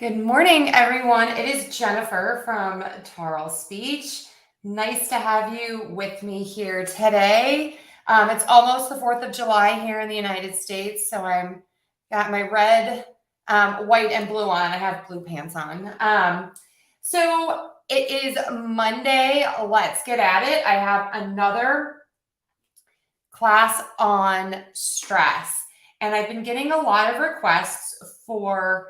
Good morning, everyone. It is Jennifer from Tarle Speech. Nice to have you with me here today. It's almost the 4th of July here in the United States, so I'm got my red, white, and blue on. I have blue pants on. So it is Monday. Let's get at it. I have another class on stress, and I've been getting a lot of requests for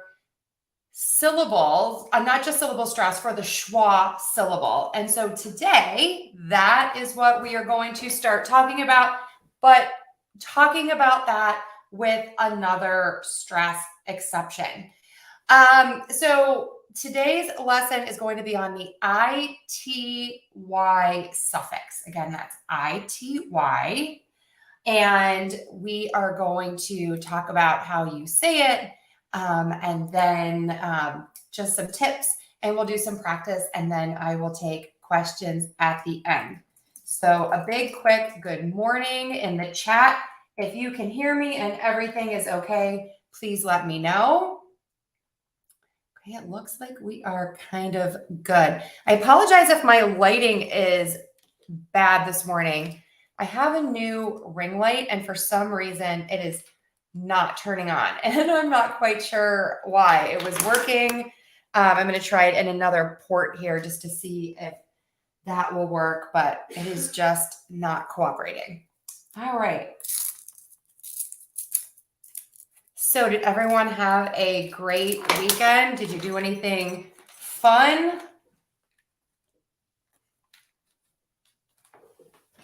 syllables, not just syllable stress, for the schwa syllable. And so today, that is what we are going to start talking about, but talking about that with another stress exception. So today's lesson is going to be on the ITY suffix. Again, that's ITY. And we are going to talk about how you say it, and then just some tips, and we'll do some practice, and then I will take questions at the end. So a big quick good morning in the chat. If you can hear me and everything is okay, please let me know. Okay, it looks like we are kind of good. I apologize if my lighting is bad this morning. I have a new ring light, and for some reason it is not turning on, and I'm not quite sure why. It was working. I'm going to try it in another port here just to see if that will work, but it is just not cooperating. All right. So did everyone have a great weekend? Did you do anything fun?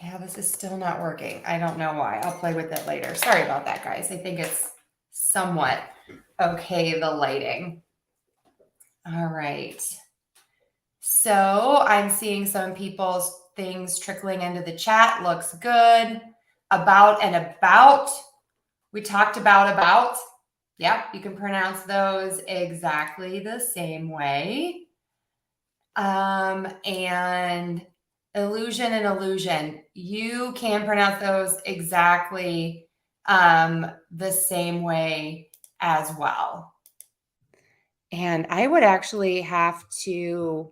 Yeah, this is still not working. I don't know why. I'll play with it later. Sorry about that, guys. I think it's somewhat okay, the lighting. All right. So I'm seeing some people's things trickling into the chat. Looks good. About and about. We talked about. Yep, you can pronounce those exactly the same way. And illusion and illusion. You can pronounce those exactly the same way as well. And I would actually have to,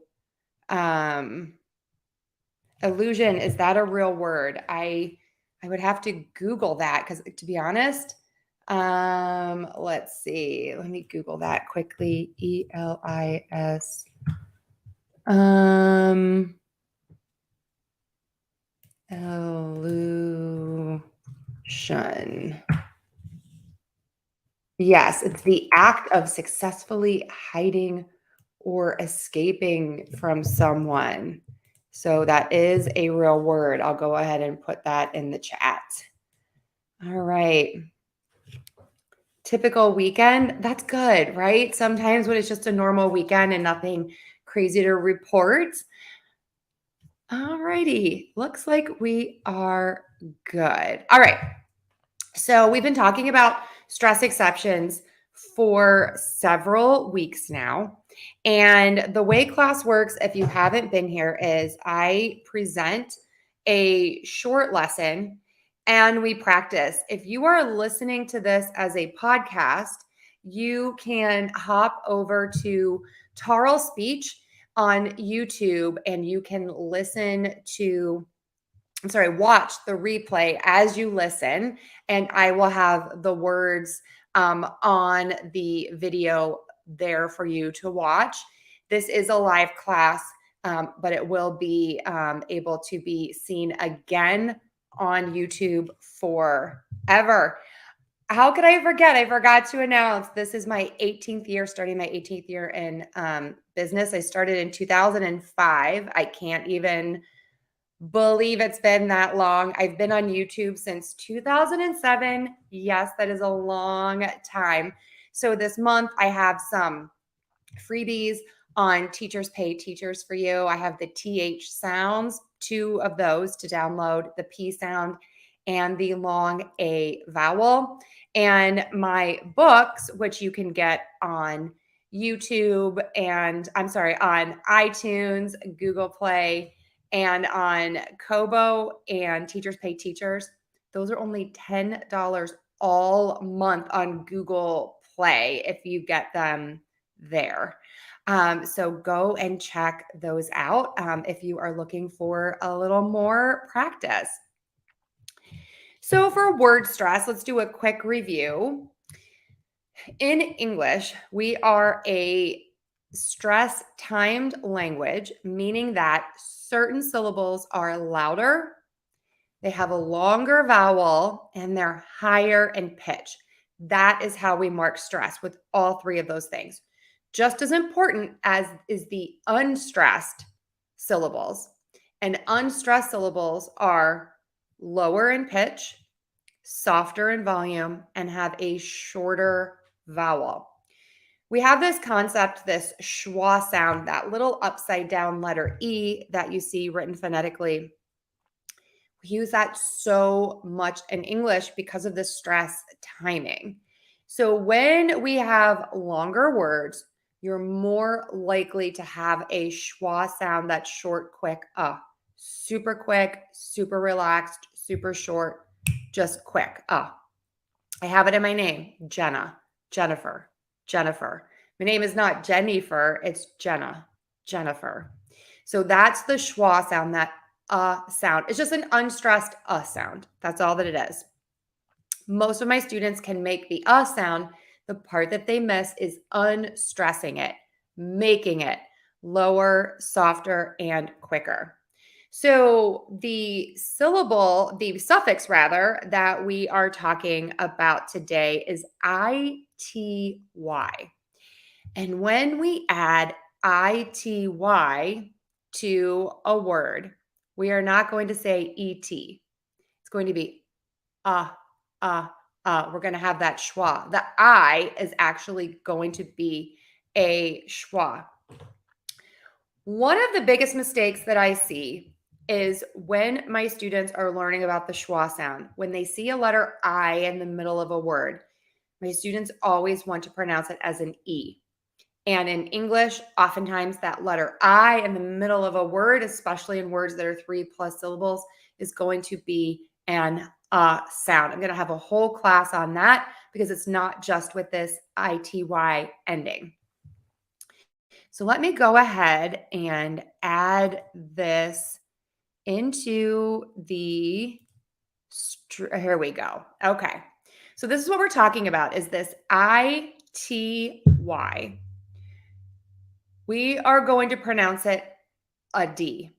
illusion, is that a real word? I would have to Google that, because to be honest, let's see. Let me Google that quickly. ELIS. Illusion. Yes, it's the act of successfully hiding or escaping from someone. So that is a real word. I'll go ahead and put that in the chat. All right. Typical weekend. That's good, right? Sometimes when it's just a normal weekend and nothing crazy to report. All righty. Looks like we are good. All right. So we've been talking about stress exceptions for several weeks now. And the way class works, if you haven't been here, is I present a short lesson and we practice. If you are listening to this as a podcast, you can hop over to Tarle Speech on YouTube and you can watch the replay as you listen, and I will have the words on the video there for you to watch. This is a live class, but it will be able to be seen again on YouTube forever. How could I forget? I forgot to announce this is my 18th year, starting my 18th year in business. I started in 2005. I can't even believe it's been that long. I've been on YouTube since 2007. Yes, that is a long time. So this month I have some freebies on Teachers Pay Teachers for You. I have the TH sounds, 2 of those to download, the P sound and the long A vowel. And my books, which you can get on YouTube and on iTunes, Google Play, and on Kobo and Teachers Pay Teachers. Those are only $10 all month on Google Play if you get them there. So go and check those out if you are looking for a little more practice. So for word stress, let's do a quick review. In English, we are a stress timed language, meaning that certain syllables are louder, they have a longer vowel, and they're higher in pitch. That is how we mark stress with all three of those things. Just as important as is the unstressed syllables. And unstressed syllables are lower in pitch, softer in volume, and have a shorter vowel. We have this concept, this schwa sound, that little upside down letter E that you see written phonetically. We use that so much in English because of the stress timing. So when we have longer words, you're more likely to have a schwa sound that's short, quick, super quick, super relaxed, super short, just quick, I have it in my name, Jenna, Jennifer, Jennifer. My name is not Jennifer, it's Jenna, Jennifer. So that's the schwa sound, that sound. It's just an unstressed sound. That's all that it is. Most of my students can make the sound. The part that they miss is unstressing it, making it lower, softer, and quicker. So the suffix rather, that we are talking about today is ity. And when we add ity to a word, we are not going to say et. It's going to be we're going to have that schwa. The I is actually going to be a schwa. One of the biggest mistakes that I see is when my students are learning about the schwa sound. When they see a letter I in the middle of a word, my students always want to pronounce it as an E. And in English, oftentimes that letter I in the middle of a word, especially in words that are 3+ syllables, is going to be an sound. I'm going to have a whole class on that because it's not just with this ity ending. So let me go ahead and add this into the, here we go. Okay. So this is what we're talking about, is this ity. We are going to pronounce it a D.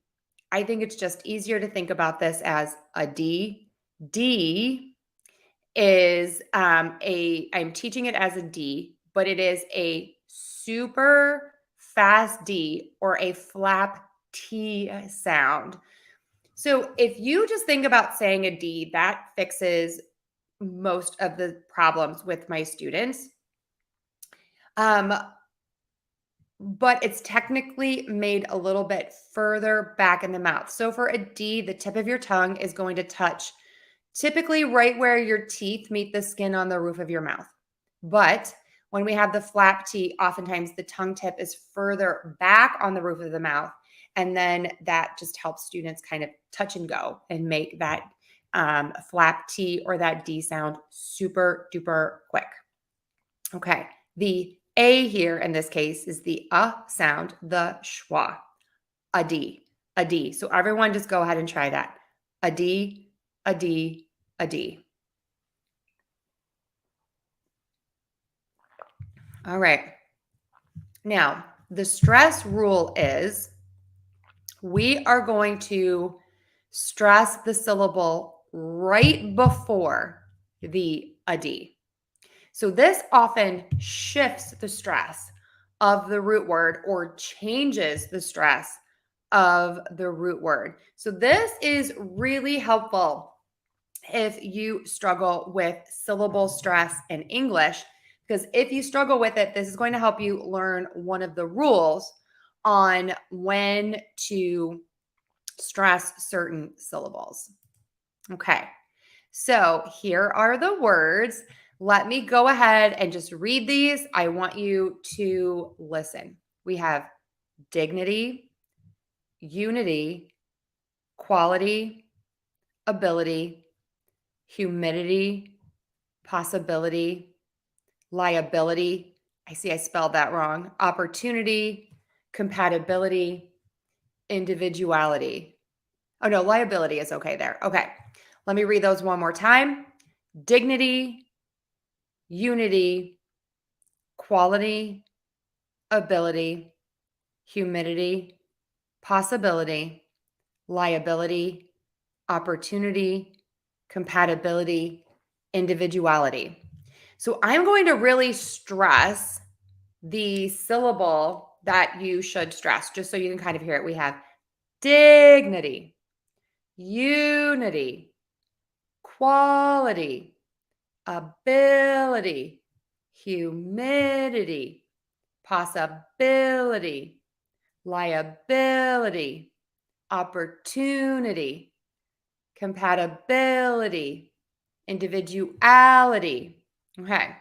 I think it's just easier to think about this as a D. D is I'm teaching it as a D, but it is a super fast D or a flap T sound. So if you just think about saying a D, that fixes most of the problems with my students. But it's technically made a little bit further back in the mouth. So for a D, the tip of your tongue is going to touch typically right where your teeth meet the skin on the roof of your mouth. But when we have the flap T, oftentimes the tongue tip is further back on the roof of the mouth. And then that just helps students kind of touch and go and make that flap T or that D sound super duper quick. Okay. The A here in this case is the sound, the schwa, a D, a D. So everyone just go ahead and try that. A D, a D, a D. All right. Now, the stress rule is we are going to stress the syllable right before the a D. So this often shifts the stress of the root word or changes the stress of the root word. So this is really helpful if you struggle with syllable stress in English, because if you struggle with it, this is going to help you learn one of the rules on when to stress certain syllables. Okay, so here are the words. Let me go ahead and just read these. I want you to listen. We have dignity, unity, quality, ability, humidity, possibility, liability, I see I spelled that wrong. Opportunity, compatibility, individuality. Oh no, liability is okay there. Okay. Let me read those one more time. Dignity, unity, quality, ability, humidity, possibility, liability, opportunity, compatibility, individuality. So I'm going to really stress the syllable that you should stress, just so you can kind of hear it. We have dignity, unity, quality, ability, humidity, possibility, liability, opportunity, compatibility, individuality. Okay.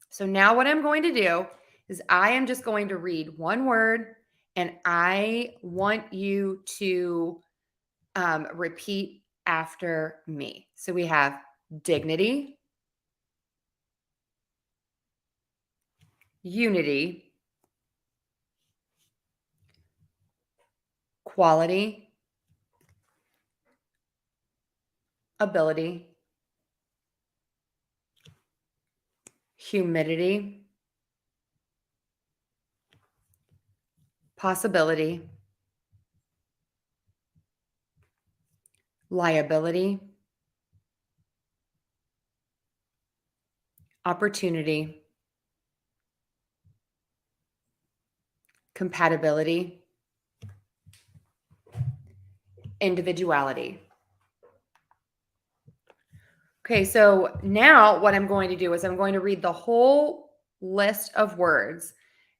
So now what I'm going to do is I am just going to read one word and I want you to repeat after me. So we have dignity, unity, quality, ability, humidity, possibility, liability, opportunity, compatibility, individuality. Okay, so now what I'm going to do is I'm going to read the whole list of words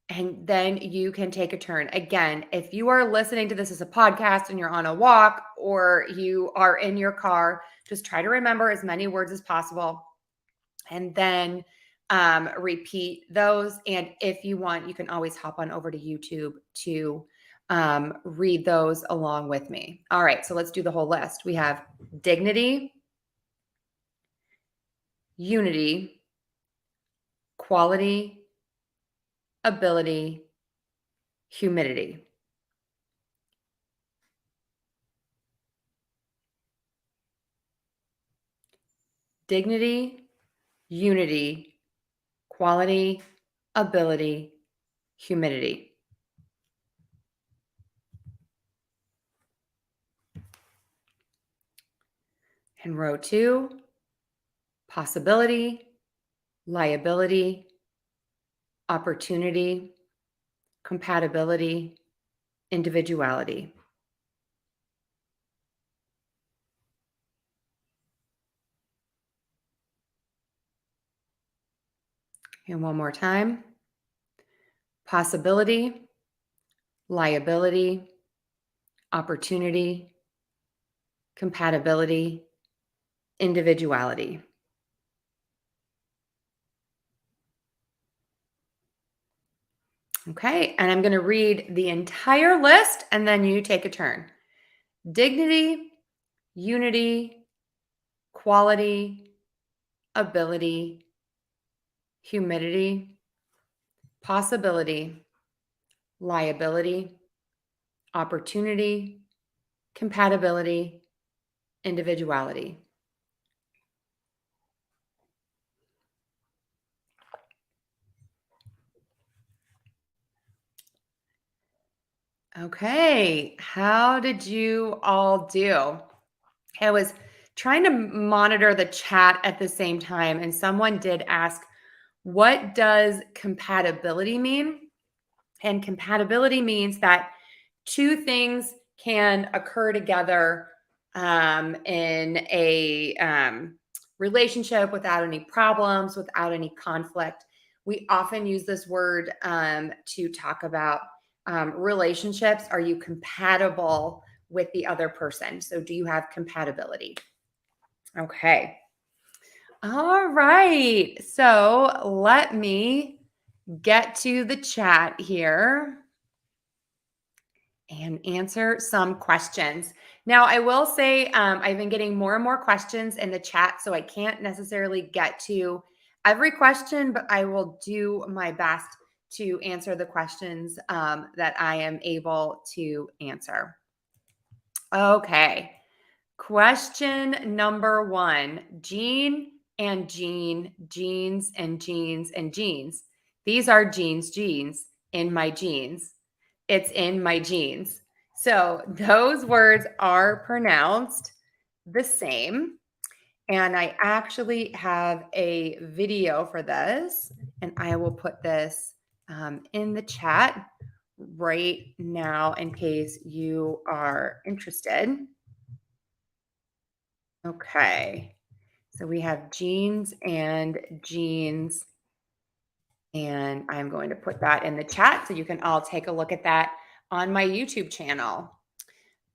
and then you can take a turn. Again, if you are listening to this as a podcast and you're on a walk or you are in your car, just try to remember as many words as possible and then repeat those. And if you want, you can always hop on over to YouTube to read those along with me. All right, so let's do the whole list. We have dignity, unity, quality, ability, humidity. Dignity, unity, quality, ability, humidity. And row 2, possibility, liability, opportunity, compatibility, individuality. And one more time. Possibility, liability, opportunity, compatibility, individuality. Okay, and I'm going to read the entire list and then you take a turn. Dignity, unity, quality, ability, humidity, possibility, liability, opportunity, compatibility, individuality. Okay, how did you all do? I was trying to monitor the chat at the same time, and someone did ask, what does compatibility mean? And compatibility means that two things can occur together in a relationship without any problems, without any conflict. We often use this word to talk about relationships. Are you compatible with the other person? So, do you have compatibility? Okay. All right. So, let me get to the chat here and answer some questions. Now, I will say I've been getting more and more questions in the chat, so I can't necessarily get to every question, but I will do my best to answer the questions that I am able to answer. Okay. Question number 1. Gene and gene, genes and genes and genes. These are genes in my genes. It's in my genes. So those words are pronounced the same. And I actually have a video for this, and I will put this in the chat right now in case you are interested. Okay. So we have genes and genes, and I'm going to put that in the chat so you can all take a look at that on my YouTube channel.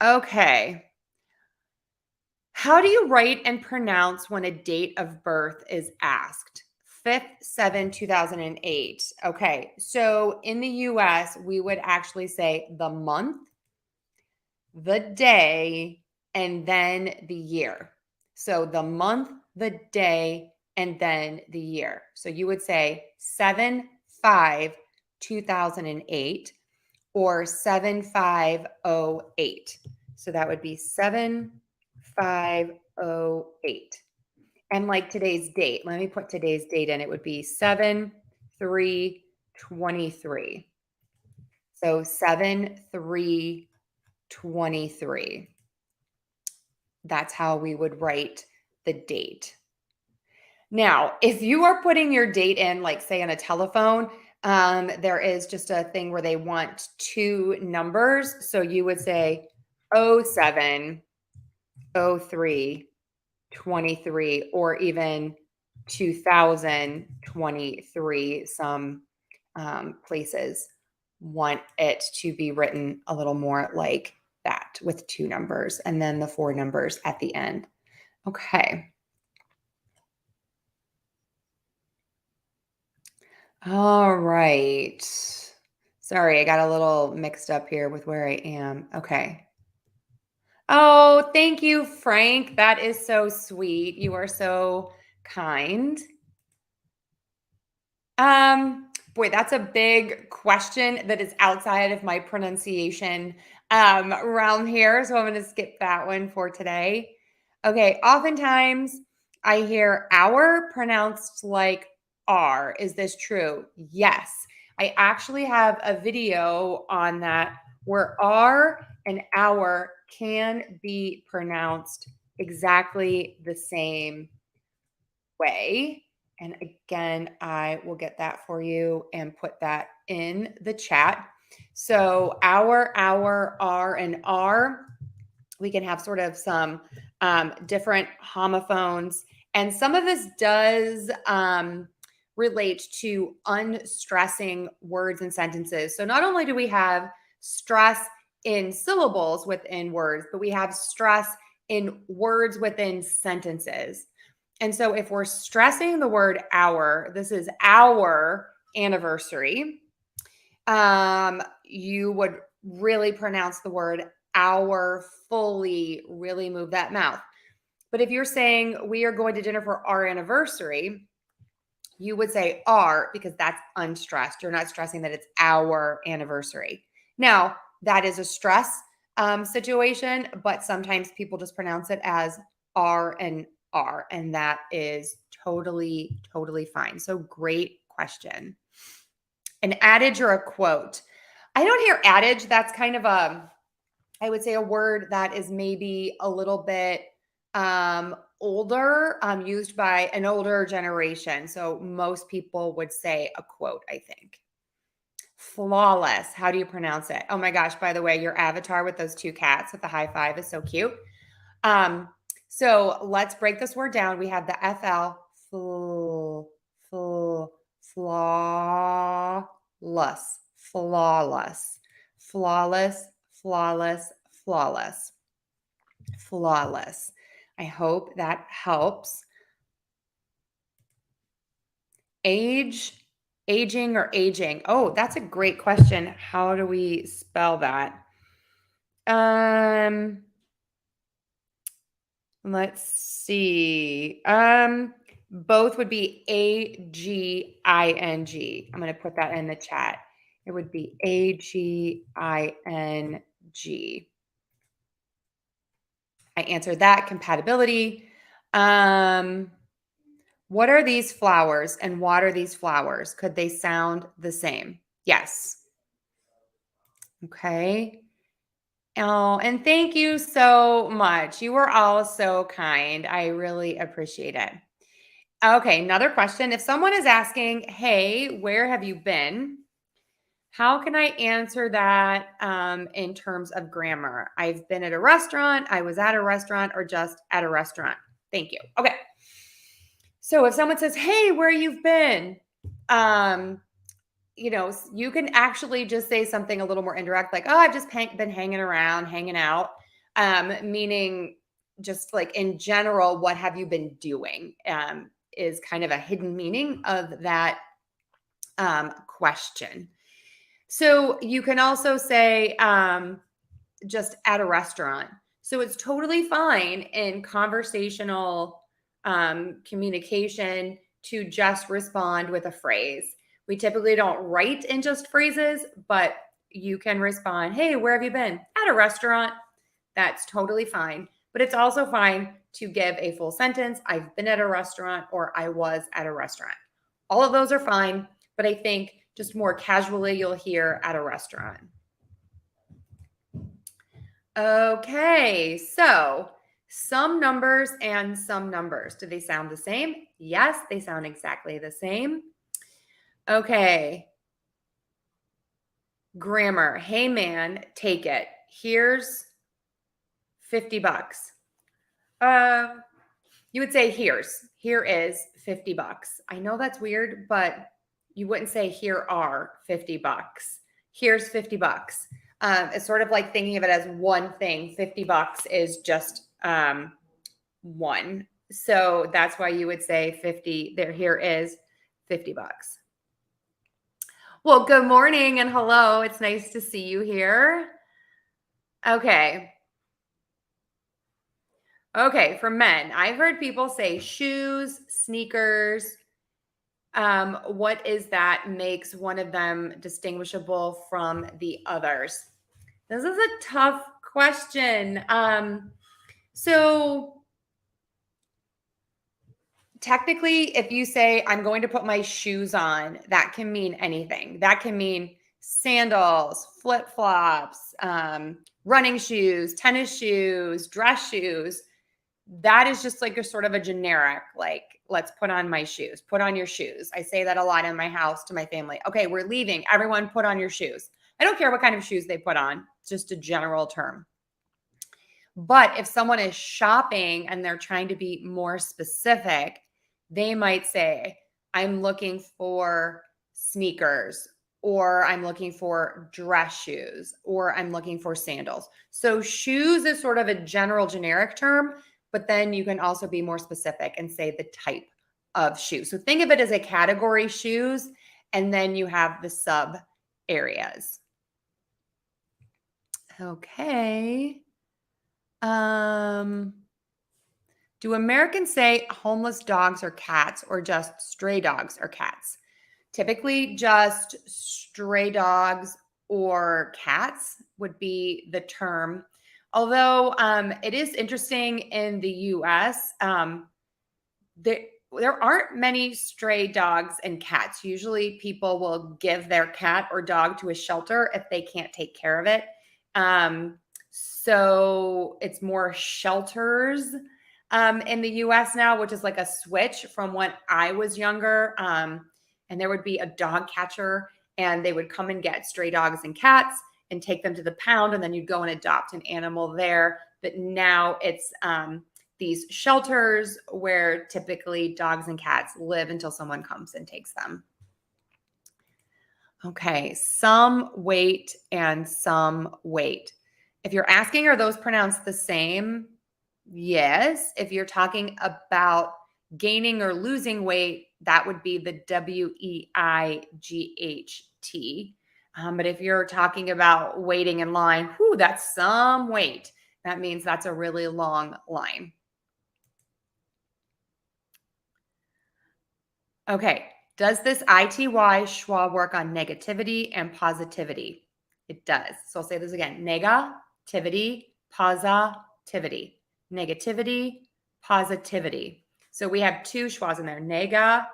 Okay. How do you write and pronounce when a date of birth is asked? 5/7/2008. Okay. So in the US, we would actually say the month, the day, and then the year. So the month, the day, and then the year. So you would say 7/5/2008 or 7508. So that would be 7508. And like today's date, let me put today's date in. It would be 7/3/23. So 7/3/23. That's how we would write the date. Now, if you are putting your date in, like say on a telephone, there is just a thing where they want two numbers. So you would say 07/03/23 or even 2023. Some places want it to be written a little more like that with two numbers and then the four numbers at the end. Okay. All right. Sorry, I got a little mixed up here with where I am. Okay. Oh, thank you, Frank. That is so sweet. You are so kind. Boy, that's a big question that is outside of my pronunciation realm here. So I'm going to skip that one for today. Okay, oftentimes I hear our pronounced like R. Is this true? Yes. I actually have a video on that where R and our can be pronounced exactly the same way. And again, I will get that for you and put that in the chat. So our, R, and R, we can have sort of some different homophones. And some of this does relate to unstressing words and sentences. So not only do we have stress in syllables within words, but we have stress in words within sentences. And so if we're stressing the word our, this is our anniversary, you would really pronounce the word our fully, really move that mouth. But if you're saying we are going to dinner for our anniversary, you would say our because that's unstressed. You're not stressing that it's our anniversary. Now, that is a stress situation, but sometimes people just pronounce it as R and R, and that is totally, totally fine. So great question. An adage or a quote. I don't hear adage. That's kind of I would say a word that is maybe a little bit older, used by an older generation. So most people would say a quote, I think. Flawless. How do you pronounce it? Oh my gosh, by the way, your avatar with those two cats with the high five is so cute. So let's break this word down. We have the FL, flawless, flawless, flawless, flawless, flawless, flawless. I hope that helps. Aging or aging? Oh, that's a great question. How do we spell that? Let's see. Both would be A-G-I-N-G. I'm going to put that in the chat. It would be A-G-I-N-G. I answered that. Compatibility. What are these flowers and what are these flowers? Could they sound the same? Yes. Okay. Oh, and thank you so much. You were all so kind. I really appreciate it. Okay, another question. If someone is asking, hey, where have you been? How can I answer that in terms of grammar? I've been at a restaurant, I was at a restaurant, or just at a restaurant. Thank you. Okay. So if someone says, hey, where you've been? You can actually just say something a little more indirect, like, oh, I've just been hanging around, hanging out, meaning just like in general, what have you been doing is kind of a hidden meaning of that question. So you can also say just at a restaurant. So it's totally fine in conversational communication to just respond with a phrase. We typically don't write in just phrases, but you can respond, hey, where have you been? At a restaurant. That's totally fine. But it's also fine to give a full sentence. I've been at a restaurant or I was at a restaurant. All of those are fine, but I think just more casually you'll hear at a restaurant. Okay, so some numbers and some numbers. Do they sound the same? Yes, they sound exactly the same. Okay. Grammar. Hey man, take it. Here's $50. You would say here is $50. I know that's weird, but you wouldn't say here are $50. Here's $50. It's sort of like thinking of it as one thing. $50 is just one. So that's why you would say 50 there. Here is $50. Well, good morning and hello. It's nice to see you here. Okay. Okay, for men, I've heard people say shoes, sneakers. What is that makes one of them distinguishable from the others? This is a tough question. So technically, if you say, I'm going to put my shoes on, that can mean anything. That can mean sandals, flip-flops, running shoes, tennis shoes, dress shoes. That is just like a sort of a generic, like, let's put on my shoes, put on your shoes. I say that a lot in my house to my family. Okay, we're leaving. Everyone put on your shoes. I don't care what kind of shoes they put on, it's just a general term. But if someone is shopping and they're trying to be more specific, they might say, I'm looking for sneakers, or I'm looking for dress shoes, or I'm looking for sandals. So shoes is sort of a general generic term, but then you can also be more specific and say the type of shoe. So think of it as a category shoes, and then you have the sub areas. Okay. Do Americans say homeless dogs or cats, or just stray dogs or cats? Typically, just stray dogs or cats would be the term. Although it is interesting in the US, there aren't many stray dogs and cats. Usually people will give their cat or dog to a shelter if they can't take care of it. So it's more shelters in the US now, which is like a switch from when I was younger. And there would be a dog catcher and they would come and get stray dogs and cats and take them to the pound. And then you'd go and adopt an animal there. But now it's these shelters where typically dogs and cats live until someone comes and takes them. Okay, some weight and some weight. If you're asking, are those pronounced the same? Yes. If you're talking about gaining or losing weight, that would be the WEIGHT. But if you're talking about waiting in line, that's some weight. That means that's a really long line. Okay. Does this ITY schwa work on negativity and positivity? It does. So I'll say this again. Negativity, positivity. Negativity, positivity. So we have two schwas in there. Negativity,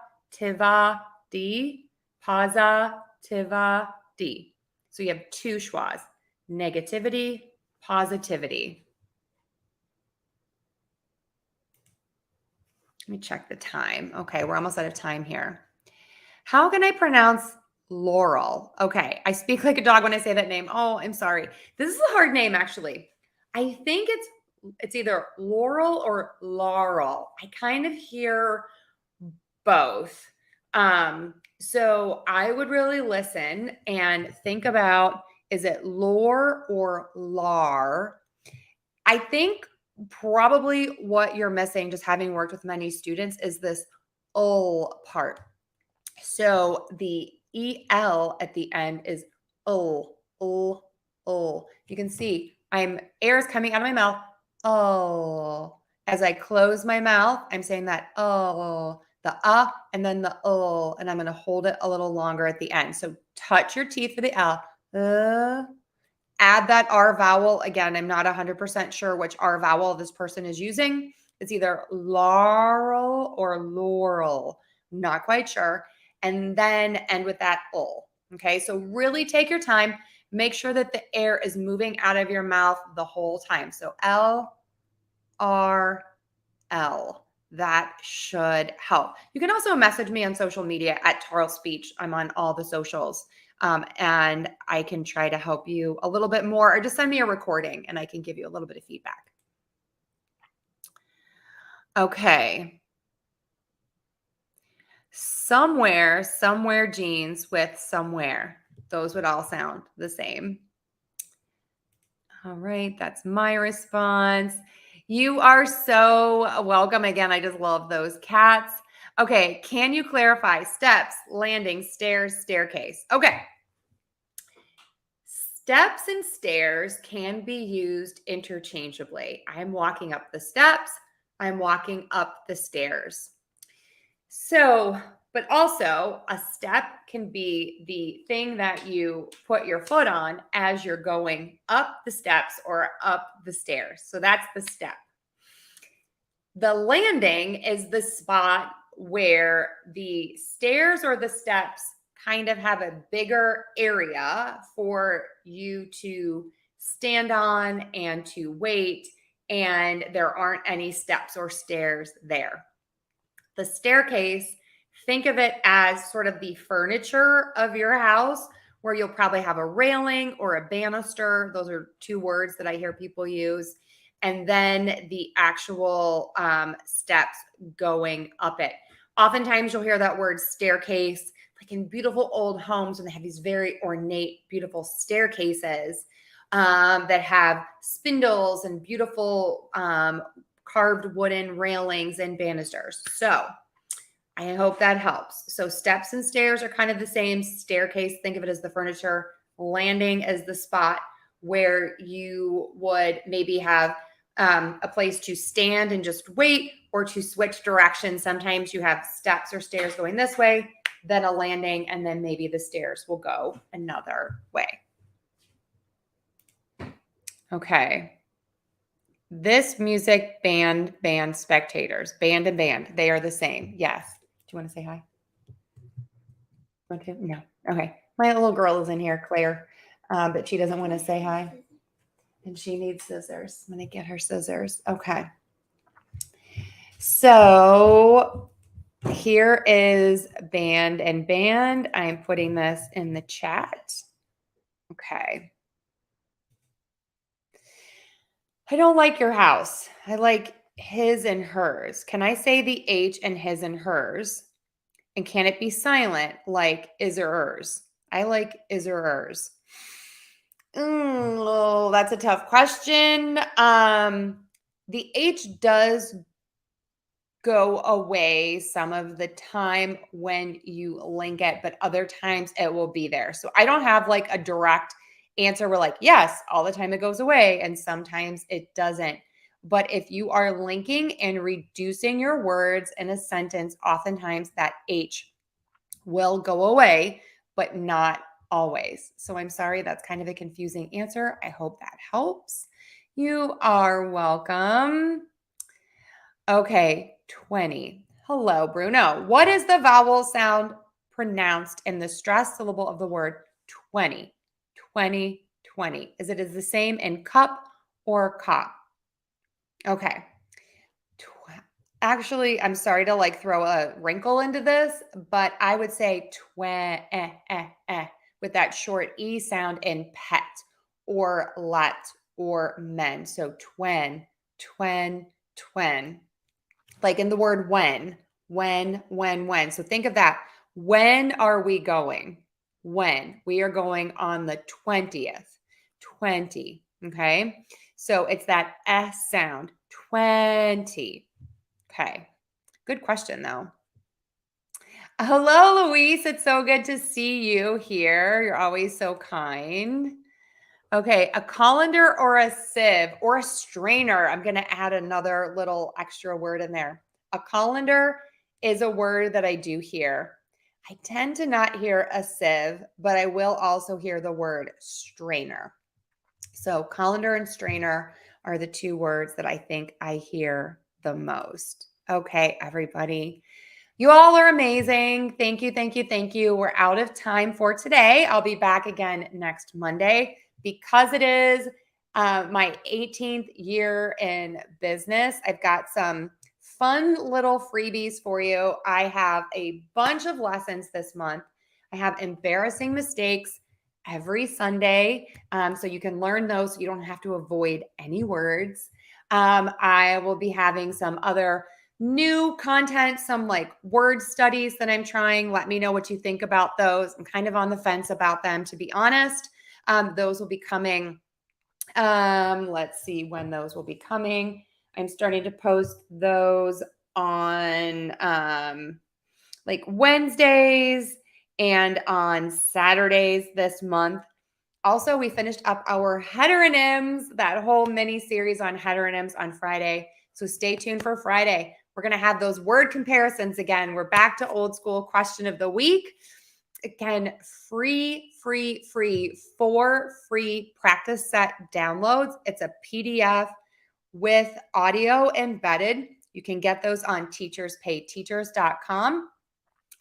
positivity. So you have two schwas. Negativity, positivity. Let me check the time. Okay, we're almost out of time here. How can I pronounce Laurel? Okay, I speak like a dog when I say that name. Oh, I'm sorry. This is a hard name, actually. I think it's either Laurel or Laurel. I kind of hear both. So I would really listen and think about, is it lore or lar? I think probably what you're missing, just having worked with many students, is this ul part. So the EL at the end is ul, ul, ul. You can see air is coming out of my mouth. Oh, as I close my mouth, I'm saying that oh, the and then the ul, and I'm going to hold it a little longer at the end. So touch your teeth for the L. Add that R vowel. Again, I'm not 100% sure which R vowel this person is using. It's either laurel or laurel. Not quite sure. And then end with that ul. Okay, so really take your time. Make sure that the air is moving out of your mouth the whole time. So L, R, L. That should help. You can also message me on social media at Tarle Speech. I'm on all the socials. And I can try to help you a little bit more, or just send me a recording and I can give you a little bit of feedback. Okay. Somewhere jeans with somewhere. Those would all sound the same. All right, that's my response. You are so welcome. Again, I just love those cats. Okay, can you clarify steps, landing, stairs, staircase? Okay. Steps and stairs can be used interchangeably. I'm walking up the steps. I'm walking up the stairs. So, but also a step can be the thing that you put your foot on as you're going up the steps or up the stairs. So that's the step. The landing is the spot where the stairs or the steps kind of have a bigger area for you to stand on and to wait, and there aren't any steps or stairs there. The staircase, think of it as sort of the furniture of your house, where you'll probably have a railing or a banister. Those are two words that I hear people use. And then the actual steps going up it. Oftentimes you'll hear that word staircase, like in beautiful old homes, and they have these very ornate, beautiful staircases that have spindles and beautiful carved wooden railings and banisters. So I hope that helps. So steps and stairs are kind of the same. Staircase, think of it as the furniture. Landing as the spot where you would maybe have a place to stand and just wait, or to switch directions. Sometimes you have steps or stairs going this way, then a landing, and then maybe the stairs will go another way. Okay. This music band spectators, band and band, they are the same. Yes. Do you want to say hi? Want to? No. Okay. My little girl is in here, Claire, but she doesn't want to say hi. And she needs scissors. I'm going to get her scissors. Okay. So here is band and band. I'm putting this in the chat. Okay. I don't like your house. I like his and hers. Can I say the H and his and hers? And can it be silent like is or ers? I like is or ers. Oh, that's a tough question. The H does go away some of the time when you link it, but other times it will be there. So I don't have like a direct answer where like, yes, all the time it goes away, and sometimes it doesn't. But if you are linking and reducing your words in a sentence, oftentimes that H will go away, but not always. So I'm sorry, that's kind of a confusing answer. I hope that helps. You are welcome. Okay, 20. Hello, Bruno. What is the vowel sound pronounced in the stressed syllable of the word 20? 20, 20. Is it the same in cup or cop? Okay. Actually, I'm sorry to like throw a wrinkle into this, but I would say with that short E sound in pet or let or men. So twen. Like in the word when. So think of that. When are we going? When? We are going on the 20th. 20. Okay. So it's that S sound. 20. Okay. Good question, though. Hello, Luis. It's so good to see you here. You're always so kind. Okay. A colander or a sieve or a strainer. I'm going to add another little extra word in there. A colander is a word that I do hear. I tend to not hear a sieve, but I will also hear the word strainer. So colander and strainer are the two words that I think I hear the most. Okay, everybody. You all are amazing. Thank you, thank you, thank you. We're out of time for today. I'll be back again next Monday because it is my 18th year in business. I've got some fun little freebies for you. I have a bunch of lessons this month. I have embarrassing mistakes every Sunday. So you can learn those so you don't have to avoid any words. I will be having some other new content, some like word studies that I'm trying. Let me know what you think about those. I'm kind of on the fence about them, to be honest. Those will be coming. Let's see when those will be coming. I'm starting to post those on like Wednesdays and on Saturdays this month. Also, we finished up our heteronyms, that whole mini series on heteronyms on Friday. So stay tuned for Friday. We're going to have those word comparisons again. We're back to old school question of the week. Again, free 4 free practice set downloads. It's a PDF with audio embedded. You can get those on teacherspayteachers.com.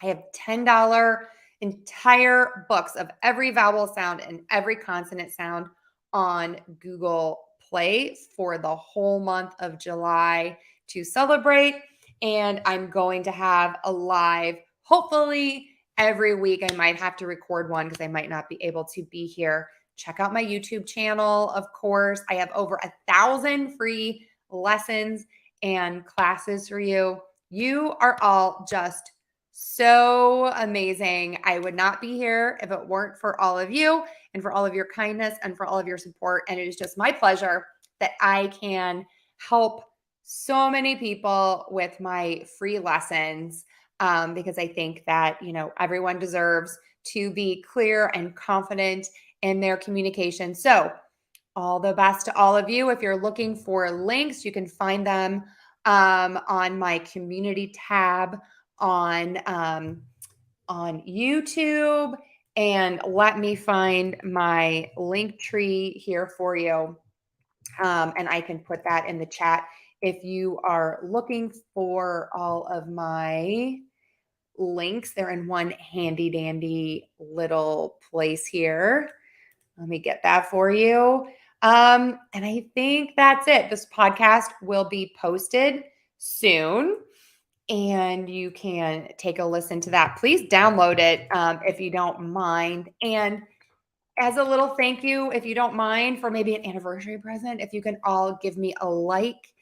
I have $10 entire books of every vowel sound and every consonant sound on Google Play for the whole month of July to celebrate. And I'm going to have a live, hopefully every week. I might have to record one because I might not be able to be here. Check out my YouTube channel, of course. I have over 1,000 free lessons and classes for you. You are all just so amazing. I would not be here if it weren't for all of you and for all of your kindness and for all of your support. And it is just my pleasure that I can help so many people with my free lessons because I think that, everyone deserves to be clear and confident in their communication. So all the best to all of you. If you're looking for links, you can find them on my community tab on YouTube, and let me find my link tree here for you. And I can put that in the chat if you are looking for all of my links. They're in one handy dandy little place here. Let me get that for you. And I think that's it. This podcast will be posted soon, and you can take a listen to that. Please download it if you don't mind. And as a little thank you, if you don't mind, for maybe an anniversary present, if you can all give me a like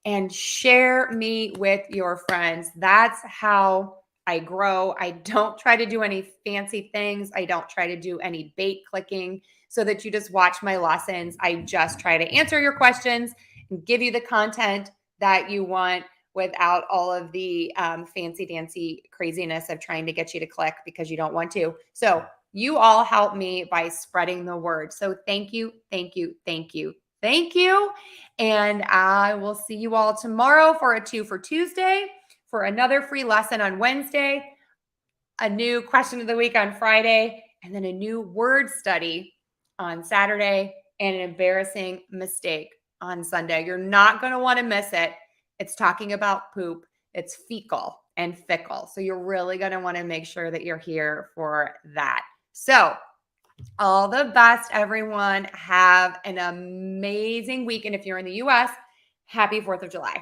and share me with your friends. That's how I grow. I don't try to do any fancy things. I don't try to do any bait clicking so that you just watch my lessons. I just try to answer your questions and give you the content that you want without all of the fancy dancy craziness of trying to get you to click because you don't want to. So you all help me by spreading the word. So thank you, thank you, thank you, Thank you. And I will see you all tomorrow for a 2 for Tuesday, for another free lesson on Wednesday, a new question of the week on Friday, and then a new word study on Saturday, and an embarrassing mistake on Sunday. You're not going to want to miss it. It's talking about poop. It's fecal and fickle. So you're really going to want to make sure that you're here for that. So, all the best, everyone. Have an amazing week. And if you're in the US, happy 4th of July.